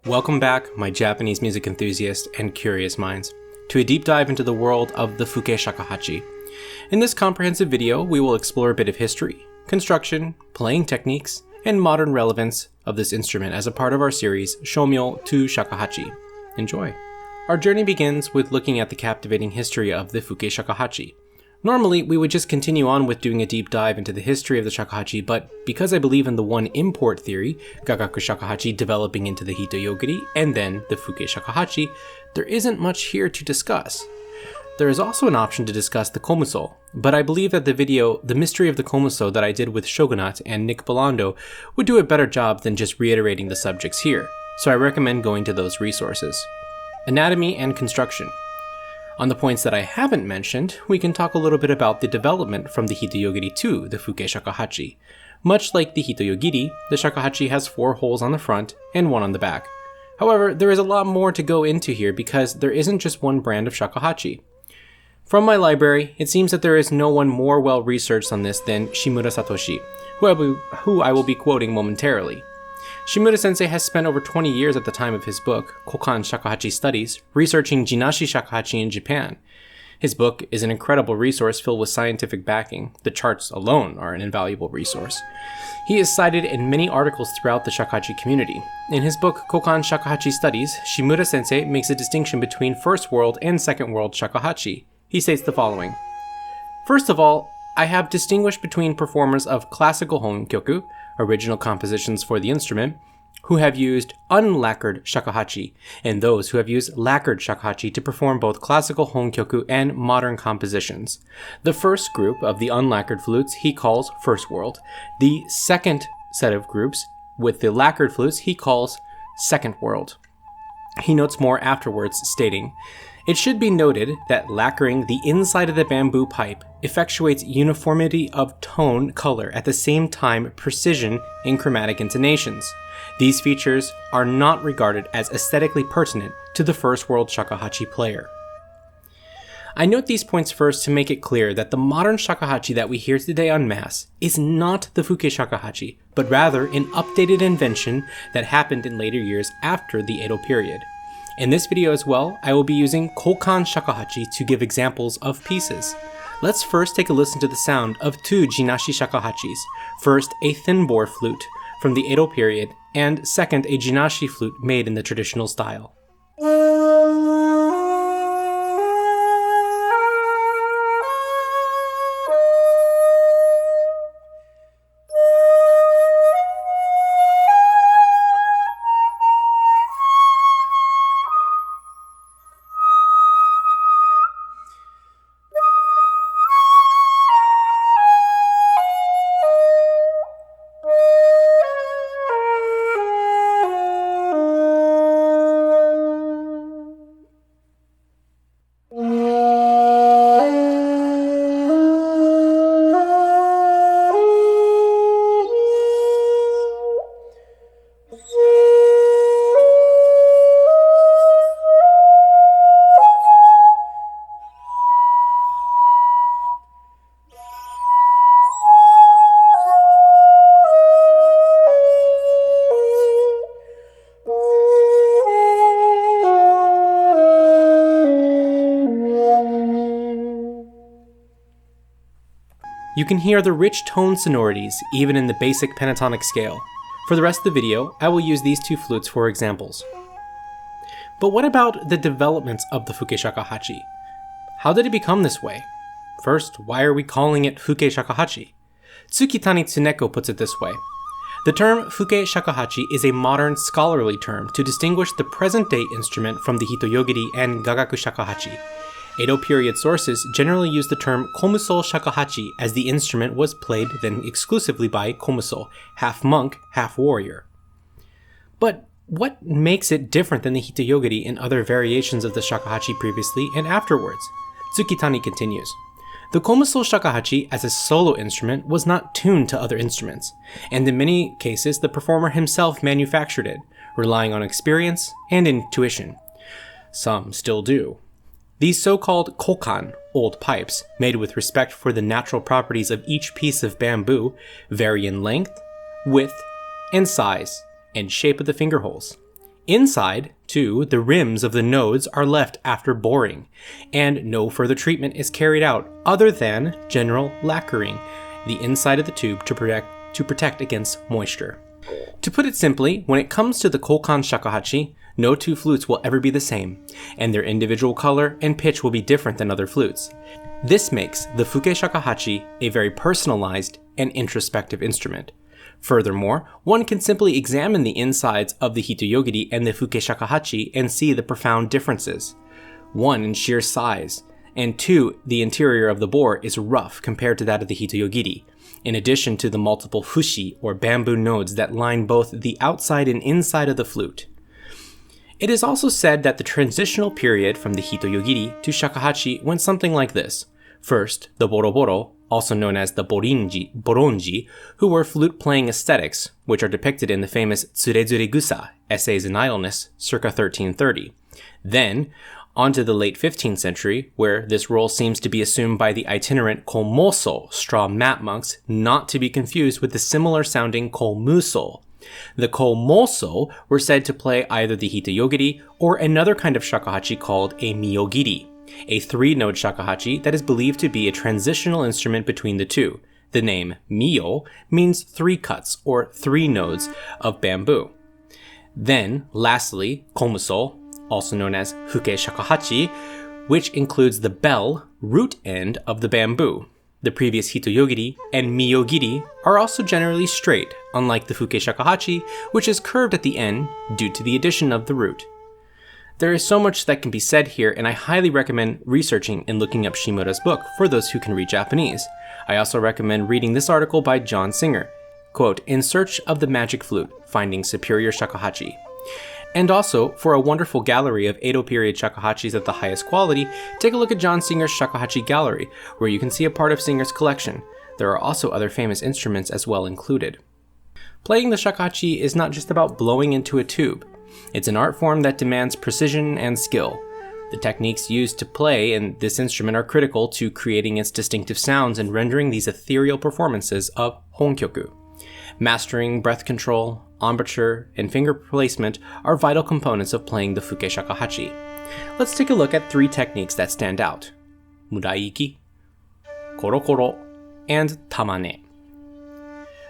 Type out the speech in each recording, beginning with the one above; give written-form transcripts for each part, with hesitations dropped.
Welcome back, my Japanese music enthusiasts and curious minds, to a deep dive into the world of the Fuke Shakuhachi. In this comprehensive video, we will explore a bit of history, construction, playing techniques, and modern relevance of this instrument as a part of our series, Shomyo to Shakuhachi. Enjoy! Our journey begins with looking at the captivating history of the Fuke Shakuhachi. Normally, we would just continue on with doing a deep dive into the history of the shakuhachi, but because I believe in the one import theory, Gagaku shakuhachi developing into the Hitoyogiri and then the Fuke Shakuhachi, there isn't much here to discuss. There is also an option to discuss the komuso, but I believe that the video, The Mystery of the Komuso, that I did with Shogunat and Nick Belando would do a better job than just reiterating the subjects here, so I recommend going to those resources. Anatomy and construction. On the points that I haven't mentioned, we can talk a little bit about the development from the Hitoyogiri to the Fuke Shakuhachi. Much like the Hitoyogiri, the shakuhachi has 4 holes on the front and 1 on the back. However, there is a lot more to go into here because there isn't just one brand of shakuhachi. From my library, it seems that there is no one more well researched on this than Shimura Satoshi, who I will be quoting momentarily. Shimura sensei has spent over 20 years at the time of his book, Kokan Shakuhachi Studies, researching Jinashi shakuhachi in Japan. His book is an incredible resource filled with scientific backing. The charts alone are an invaluable resource. He is cited in many articles throughout the shakuhachi community. In his book, Kokan Shakuhachi Studies, Shimura sensei makes a distinction between first world and second world shakuhachi. He states the following. First of all, I have distinguished between performers of classical honkyoku, original compositions for the instrument, who have used unlacquered shakuhachi, and those who have used lacquered shakuhachi to perform both classical honkyoku and modern compositions. The first group of the unlacquered flutes he calls first world. The second set of groups with the lacquered flutes he calls second world. He notes more afterwards, stating, "It should be noted that lacquering the inside of the bamboo pipe effectuates uniformity of tone color at the same time precision in chromatic intonations. These features are not regarded as aesthetically pertinent to the first world shakuhachi player." I note these points first to make it clear that the modern shakuhachi that we hear today en masse is not the Fuke shakuhachi, but rather an updated invention that happened in later years after the Edo period. In this video as well, I will be using Kokan Shakuhachi to give examples of pieces. Let's first take a listen to the sound of 2 Jinashi shakuhachis. First, a thin-bore flute from the Edo period, and second, a Jinashi flute made in the traditional style. You can hear the rich tone sonorities even in the basic pentatonic scale. For the rest of the video, I will use these 2 flutes for examples. But what about the developments of the Fuke Shakuhachi? How did it become this way? First, why are we calling it Fuke Shakuhachi? Tsukitani Tsuneko puts it this way. The term Fuke Shakuhachi is a modern scholarly term to distinguish the present-day instrument from the Hitoyogiri and Gagaku shakuhachi. Edo period sources generally use the term komuso shakuhachi as the instrument was played then exclusively by komuso, half monk, half warrior. But what makes it different than the Hitoyogiri and other variations of the shakuhachi previously and afterwards? Tsukitani continues. The komuso shakuhachi as a solo instrument was not tuned to other instruments, and in many cases the performer himself manufactured it, relying on experience and intuition. Some still do. These so-called kokan, old pipes, made with respect for the natural properties of each piece of bamboo, vary in length, width, and size, and shape of the finger holes. Inside, too, the rims of the nodes are left after boring, and no further treatment is carried out other than general lacquering the inside of the tube to protect against moisture. To put it simply, when it comes to the Kokan shakuhachi, no two flutes will ever be the same, and their individual color and pitch will be different than other flutes. This makes the Fuke Shakuhachi a very personalized and introspective instrument. Furthermore, one can simply examine the insides of the Hitoyogiri and the Fuke Shakuhachi and see the profound differences. 1, in sheer size, and 2, the interior of the bore is rough compared to that of the Hitoyogiri, in addition to the multiple fushi or bamboo nodes that line both the outside and inside of the flute. It is also said that the transitional period from the Hitoyogiri to Shakuhachi went something like this. First, the Boroboro, also known as the Boronji, who were flute-playing ascetics, which are depicted in the famous Tsurezure-gusa, Essays in Idleness, circa 1330. Then, onto the late 15th century, where this role seems to be assumed by the itinerant Komoso, straw mat monks, not to be confused with the similar-sounding Komuso. The Komoso were said to play either the Hitoyogiri or another kind of shakuhachi called a Miyogiri, a 3-node shakuhachi that is believed to be a transitional instrument between the two. The name Miyo means 3 cuts or 3 nodes of bamboo. Then, lastly, Komuso, also known as Fuke Shakuhachi, which includes the bell, root end of the bamboo. The previous Hitoyogiri and Miyogiri are also generally straight, unlike the Fuke Shakuhachi, which is curved at the end due to the addition of the root. There is so much that can be said here, and I highly recommend researching and looking up Shimura's book for those who can read Japanese. I also recommend reading this article by John Singer, quote, "In Search of the Magic Flute, Finding Superior Shakuhachi." And also, for a wonderful gallery of Edo period shakuhachis of the highest quality, take a look at John Singer's Shakuhachi Gallery, where you can see a part of Singer's collection. There are also other famous instruments as well included. Playing the shakuhachi is not just about blowing into a tube. It's an art form that demands precision and skill. The techniques used to play in this instrument are critical to creating its distinctive sounds and rendering these ethereal performances of honkyoku. Mastering breath control, embouchure, and finger placement are vital components of playing the Fuke Shakuhachi. Let's take a look at 3 techniques that stand out: Muraiki, Korokoro, and Tamane.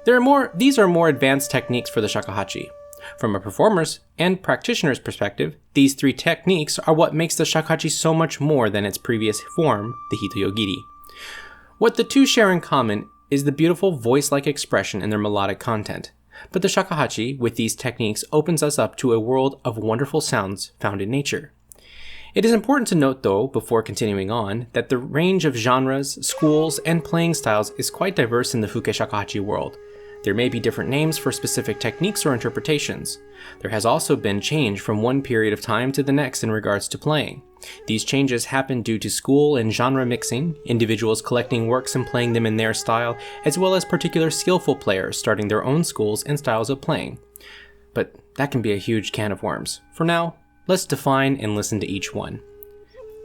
These are more advanced techniques for the shakuhachi. From a performer's and practitioner's perspective, these 3 techniques are what makes the shakuhachi so much more than its previous form, the Hitoyogiri. What the 2 share in common is the beautiful voice-like expression in their melodic content. But the shakuhachi, with these techniques, opens us up to a world of wonderful sounds found in nature. It is important to note, though, before continuing on, that the range of genres, schools, and playing styles is quite diverse in the Fuke Shakuhachi world. There may be different names for specific techniques or interpretations. There has also been change from one period of time to the next in regards to playing. These changes happen due to school and genre mixing, individuals collecting works and playing them in their style, as well as particular skillful players starting their own schools and styles of playing. But that can be a huge can of worms. For now, let's define and listen to each one.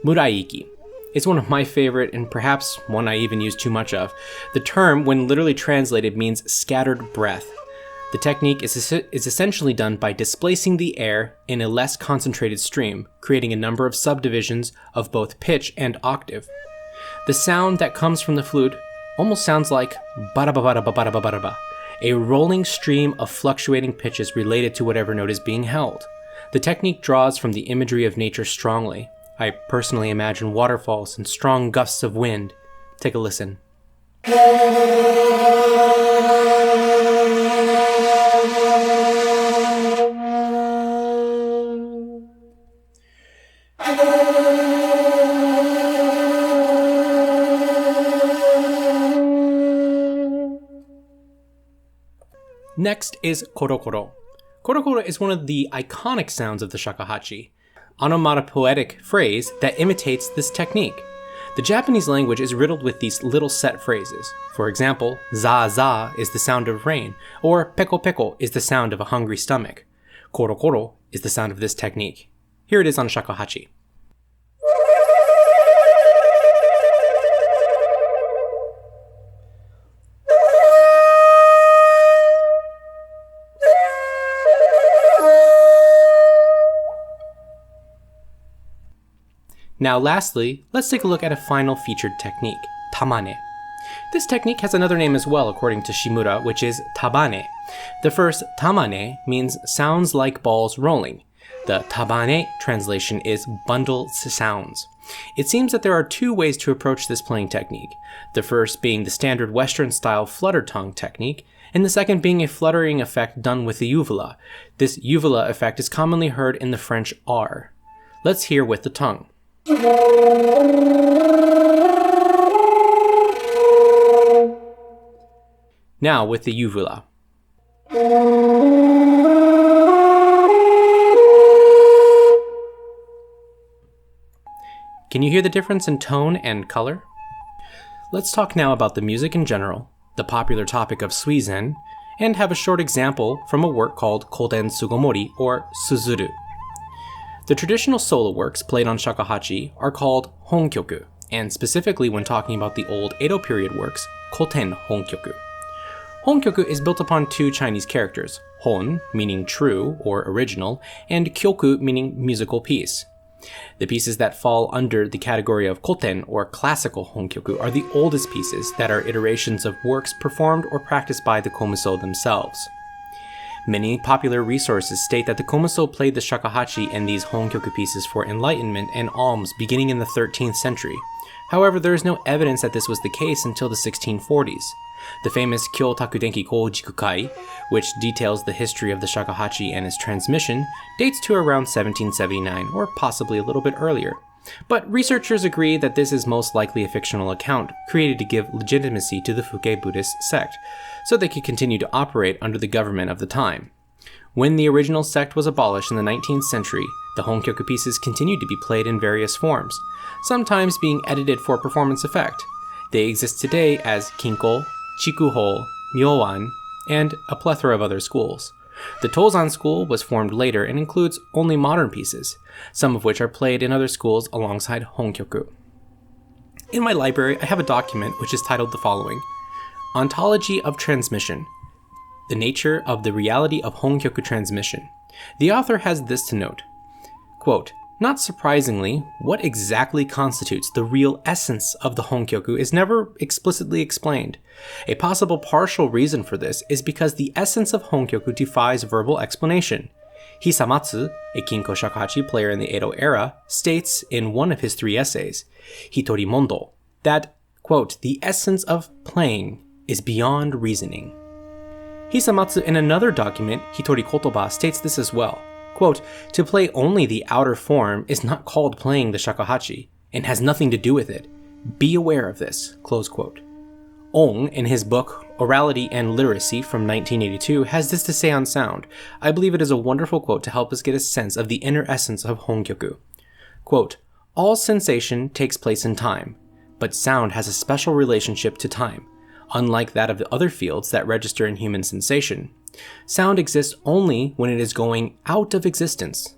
Muraiki. It's one of my favorite and perhaps one I even use too much of. The term, when literally translated, means scattered breath. The technique is essentially done by displacing the air in a less concentrated stream, creating a number of subdivisions of both pitch and octave. The sound that comes from the flute almost sounds like ba-da-ba-ba-da-ba-ba-da-ba-da-ba, a rolling stream of fluctuating pitches related to whatever note is being held. The technique draws from the imagery of nature strongly. I personally imagine waterfalls and strong gusts of wind. Take a listen. Next is korokoro. Korokoro is one of the iconic sounds of the shakuhachi, onomatopoetic phrase that imitates this technique. The Japanese language is riddled with these little set phrases. For example, za za is the sound of rain, or peko peko is the sound of a hungry stomach. Korokoro is the sound of this technique. Here it is on shakuhachi. Now lastly, let's take a look at a final featured technique, tamane. This technique has another name as well according to Shimura, which is tabane. The first tamane means sounds like balls rolling. The tabane translation is bundled sounds. It seems that there are two ways to approach this playing technique, the first being the standard Western-style flutter tongue technique, and the second being a fluttering effect done with the uvula. This uvula effect is commonly heard in the French R. Let's hear with the tongue. Now with the uvula. Can you hear the difference in tone and color? Let's talk now about the music in general, the popular topic of suizen, and have a short example from a work called Koten Sugomori, or Suzuru. The traditional solo works played on shakuhachi are called honkyoku, and specifically when talking about the old Edo period works, Koten honkyoku. Honkyoku is built upon two Chinese characters, hon, meaning true or original, and kyoku, meaning musical piece. The pieces that fall under the category of koten, or classical honkyoku, are the oldest pieces that are iterations of works performed or practiced by the komuso themselves. Many popular resources state that the komuso played the shakuhachi and these honkyoku pieces for enlightenment and alms beginning in the 13th century. However, there is no evidence that this was the case until the 1640s. The famous Kyo Takudenki Kojiku Kai, which details the history of the shakuhachi and its transmission, dates to around 1779 or possibly a little bit earlier. But researchers agree that this is most likely a fictional account created to give legitimacy to the Fuke Buddhist sect, so they could continue to operate under the government of the time. When the original sect was abolished in the 19th century, the honkyoku pieces continued to be played in various forms, sometimes being edited for performance effect. They exist today as kinko, chikuho, myowan, and a plethora of other schools. The Tozan school was formed later and includes only modern pieces, some of which are played in other schools alongside honkyoku. In my library, I have a document which is titled the following: Ontology of Transmission, the nature of the reality of honkyoku transmission. The author has this to note, quote, "Not surprisingly, what exactly constitutes the real essence of the honkyoku is never explicitly explained. A possible partial reason for this is because the essence of honkyoku defies verbal explanation. Hisamatsu, a kinko shakuhachi player in the Edo era, states in one of his 3 essays, Hitori Mondo, that, quote, the essence of playing is beyond reasoning. Hisamatsu in another document, Hitori Kotoba, states this as well. Quote, to play only the outer form is not called playing the shakuhachi, and has nothing to do with it. Be aware of this, close quote. Ong, in his book Orality and Literacy from 1982, has this to say on sound. I believe it is a wonderful quote to help us get a sense of the inner essence of honkyoku. Quote, all sensation takes place in time, but sound has a special relationship to time, unlike that of the other fields that register in human sensation. Sound exists only when it is going out of existence.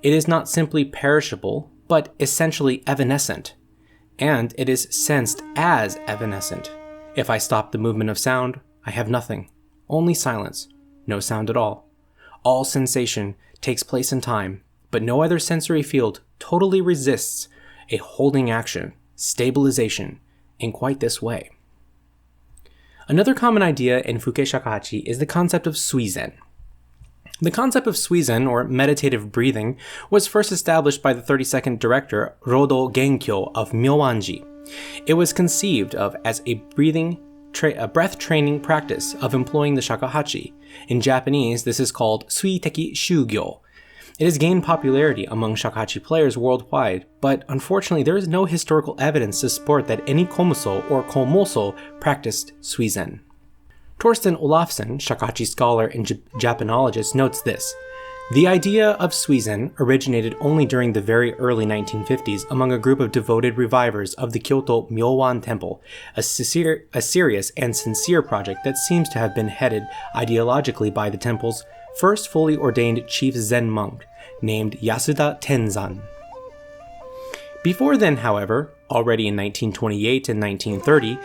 It is not simply perishable, but essentially evanescent, and it is sensed as evanescent. If I stop the movement of sound, I have nothing, only silence, no sound at all. All sensation takes place in time, but no other sensory field totally resists a holding action, stabilization, in quite this way. Another common idea in Fuke Shakuhachi is the concept of suizen. The concept of suizen, or meditative breathing, was first established by the 32nd director Rodo Genkyo of Myowanji. It was conceived of as a breath training practice of employing the shakuhachi. In Japanese, this is called suiteki shugyo. It has gained popularity among shakuhachi players worldwide, but unfortunately there is no historical evidence to support that any komuso or komoso practiced suizen. Torsten Olafsson, shakuhachi scholar and Japanologist, notes this: the idea of suizen originated only during the very early 1950s among a group of devoted revivers of the Kyoto Myowan Temple, a serious and sincere project that seems to have been headed ideologically by the temple's first fully ordained chief Zen monk, named Yasuda Tenzan. Before then, however, already in 1928 and 1930,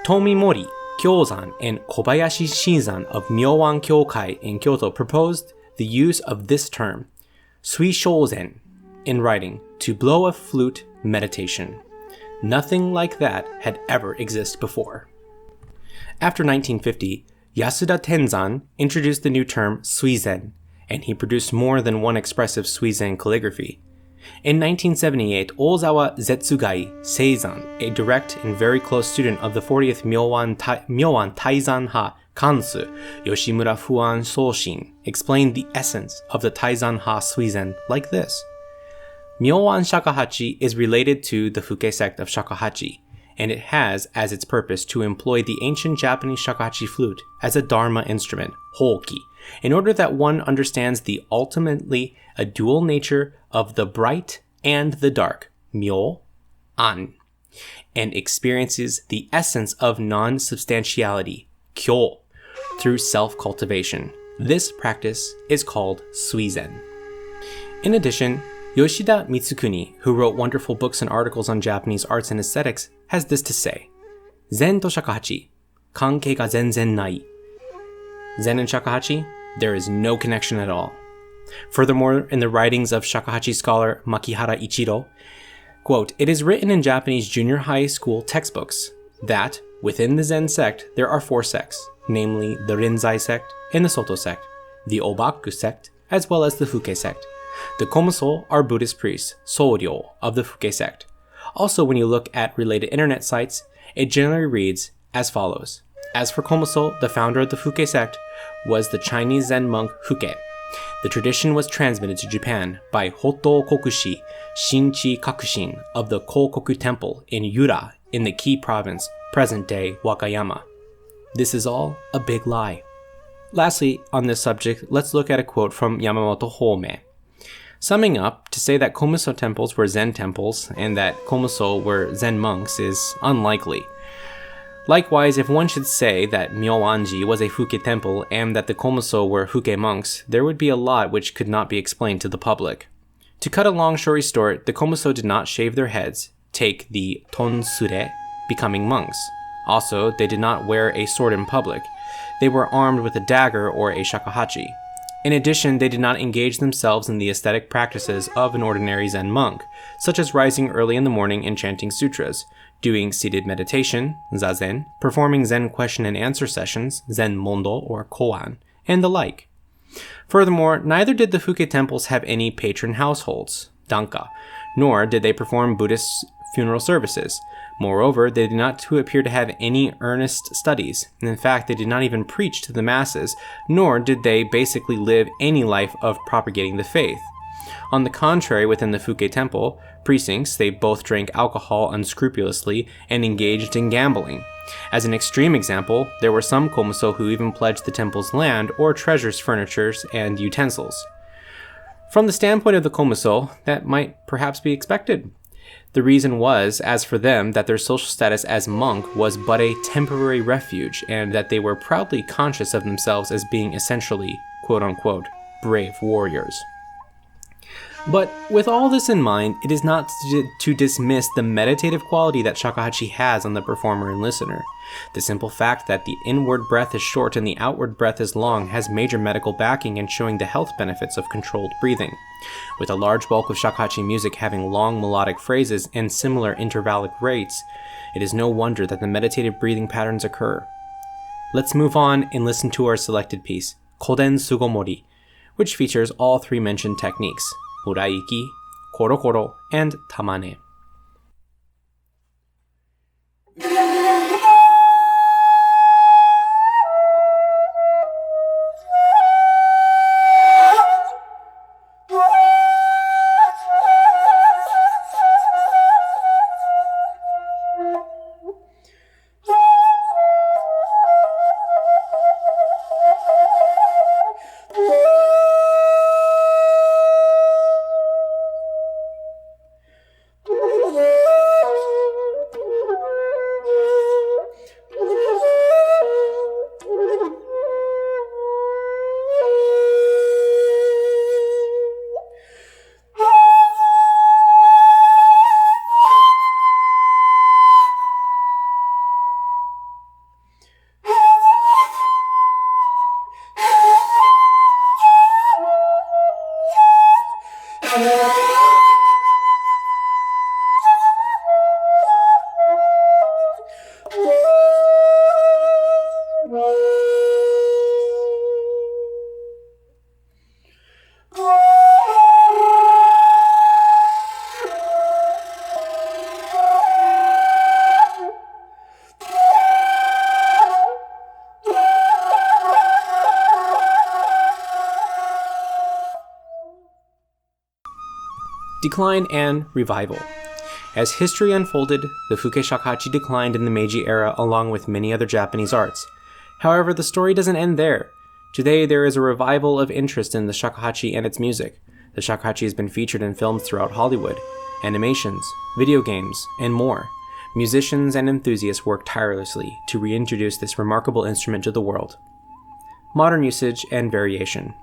Tomimori Kyozan and Kobayashi Shinzan of Myowan Kyokai in Kyoto proposed the use of this term, suishouzen, in writing to blow a flute meditation. Nothing like that had ever existed before. After 1950, Yasuda Tenzan introduced the new term suizen, and he produced more than one expressive suizen calligraphy. In 1978, Ozawa Zetsugai Seizan, a direct and very close student of the 40th Myowan Taizan-ha Kansu, Yoshimura Fuan Soshin, explained the essence of the Taizan-ha suizen like this. Myowan Shakuhachi is related to the Fuke sect of Shakuhachi, and it has as its purpose to employ the ancient Japanese shakuhachi flute as a dharma instrument, hoki, in order that one understands the ultimately a dual nature of the bright and the dark, myo, an, and experiences the essence of non-substantiality, kyo, through self-cultivation. This practice is called suizen. In addition, Yoshida Mitsukuni, who wrote wonderful books and articles on Japanese arts and aesthetics, has this to say: Zen to shakuhachi, kankei ga zenzen nai. Zen and shakuhachi, there is no connection at all. Furthermore, in the writings of shakuhachi scholar Makihara Ichiro, quote, "It is written in Japanese junior high school textbooks that within the Zen sect there are 4 sects, namely the Rinzai sect and the Soto sect, the Obaku sect, as well as the Fuke sect. The Komuso are Buddhist priests, Soryo, of the Fuke sect. Also, when you look at related internet sites, it generally reads as follows. As for Komuso, the founder of the Fuke sect was the Chinese Zen monk Fuke. The tradition was transmitted to Japan by Hoto Kokushi Shinchi Kakushin of the Kokoku Temple in Yura in the Ki province, present-day Wakayama. This is all a big lie." Lastly, on this subject, let's look at a quote from Yamamoto Home. Summing up, to say that Komuso temples were Zen temples and that Komuso were Zen monks is unlikely. Likewise, if one should say that Myoanji was a Fuke temple and that the Komuso were Fuke monks, there would be a lot which could not be explained to the public. To cut a long story short, the Komuso did not shave their heads, take the tonsure, becoming monks. Also, they did not wear a sword in public. They were armed with a dagger or a shakuhachi. In addition, they did not engage themselves in the aesthetic practices of an ordinary Zen monk, such as rising early in the morning and chanting sutras, doing seated meditation, zazen, performing Zen question and answer sessions, Zen mondo or koan, and the like. Furthermore, neither did the Fuke temples have any patron households, danka, nor did they perform Buddhist funeral services. Moreover, they did not appear to have any earnest studies, and in fact, they did not even preach to the masses, nor did they basically live any life of propagating the faith. On the contrary, within the Fuke temple precincts, they both drank alcohol unscrupulously and engaged in gambling. As an extreme example, there were some Komuso who even pledged the temple's land or treasures, furniture, and utensils. From the standpoint of the Komuso, that might perhaps be expected. The reason was, as for them, that their social status as monk was but a temporary refuge, and that they were proudly conscious of themselves as being essentially, quote-unquote, brave warriors. But with all this in mind, it is not to dismiss the meditative quality that shakuhachi has on the performer and listener. The simple fact that the inward breath is short and the outward breath is long has major medical backing and showing the health benefits of controlled breathing. With a large bulk of shakuhachi music having long melodic phrases and similar intervallic rates, it is no wonder that the meditative breathing patterns occur. Let's move on and listen to our selected piece, Koden Sugomori, which features all 3 mentioned techniques, Uraiki, Koro Koro, and Tamane. Decline and revival. As history unfolded, the Fuke Shakuhachi declined in the Meiji era along with many other Japanese arts. However, the story doesn't end there. Today, there is a revival of interest in the shakuhachi and its music. The shakuhachi has been featured in films throughout Hollywood, animations, video games, and more. Musicians and enthusiasts work tirelessly to reintroduce this remarkable instrument to the world. Modern usage and variation.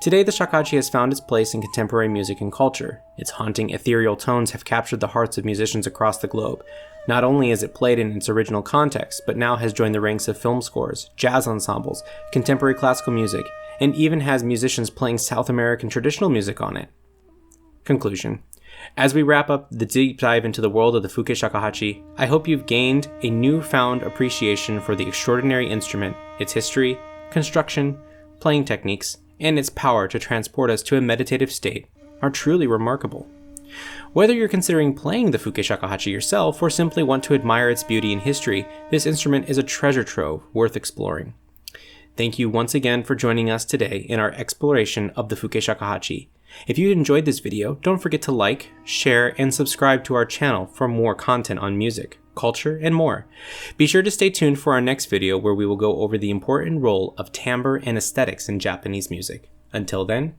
Today, the shakuhachi has found its place in contemporary music and culture. Its haunting, ethereal tones have captured the hearts of musicians across the globe. Not only is it played in its original context, but now has joined the ranks of film scores, jazz ensembles, contemporary classical music, and even has musicians playing South American traditional music on it. Conclusion. As we wrap up the deep dive into the world of the Fuke Shakuhachi, I hope you've gained a newfound appreciation for the extraordinary instrument, its history, construction, playing techniques, and its power to transport us to a meditative state are truly remarkable. Whether you're considering playing the Fuke Shakuhachi yourself or simply want to admire its beauty and history, this instrument is a treasure trove worth exploring. Thank you once again for joining us today in our exploration of the Fuke Shakuhachi. If you enjoyed this video, don't forget to like, share, and subscribe to our channel for more content on music, culture, and more. Be sure to stay tuned for our next video where we will go over the important role of timbre and aesthetics in Japanese music. Until then,